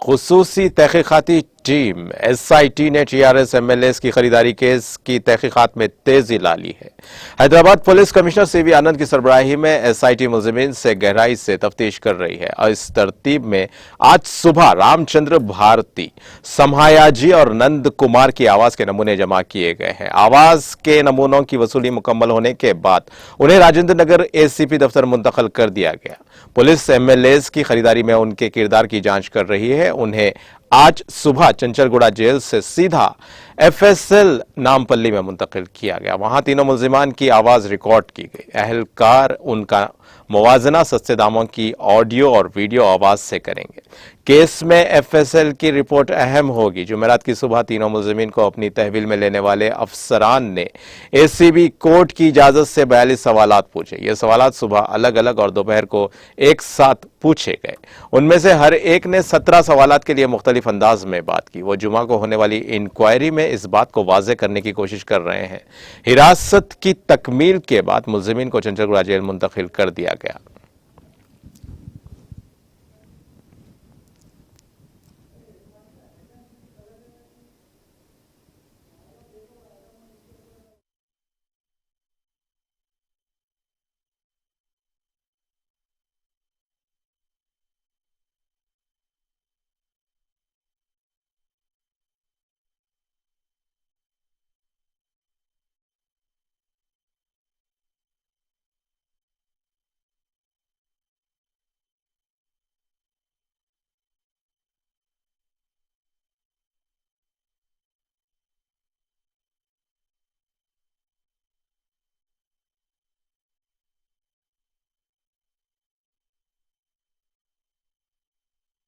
खुसूसी तहकीकाती team SIT ने TRS MLAs की खरीदारी केस की तहकीकात में तेजी ला ली है। हैदराबाद पुलिस कमिश्नर CV आनंद की सरबराही में SIT मुलजिमीन से गहराई से तफ्तीश कर रही है और इस तरतीब में आज सुबह रामचंद्र भारती, समहायाजी और नंद कुमार की आवाज के नमूने जमा किए गए हैं। आवाज के नमूनों की वसूली मुकम्मल होने के बाद उन्हें राजेंद्र नगर ACP दफ्तर मुंतकिल कर दिया गया। पुलिस MLAs की खरीदारी में उनके किरदार की जांच कर रही है। उन्हें आज सुबह चंचलगुड़ा जेल से सीधा FSL नामपल्ली में मुंतकिल किया गया। वहां तीनों मुल्जिमान की आवाज रिकॉर्ड की गई। अहलकार उनका मुवाजना सस्ते दामों की ऑडियो और वीडियो आवाज से करेंगे। केस में FSL की रिपोर्ट अहम होगी। जुमेरात की सुबह तीनों मुल्जिमीन को अपनी तहवील में लेने वाले अफसरान ने ACB कोर्ट की इजाजत से 42 सवालात पूछे। ये सवालात सुबह अलग अलग और दोपहर को एक साथ पूछे गए। उनमें से हर एक ने 17 सवालात के लिए मुख्तलिफ अंदाज में बात की। वो जुमा को होने वाली इंक्वायरी में इस बात को वाज़ेह करने की कोशिश कर रहे हैं। हिरासत की तकमील के बाद मुल्जिमीन को चंचलगुड़ा जेल मुंतकिल कर दिया गया।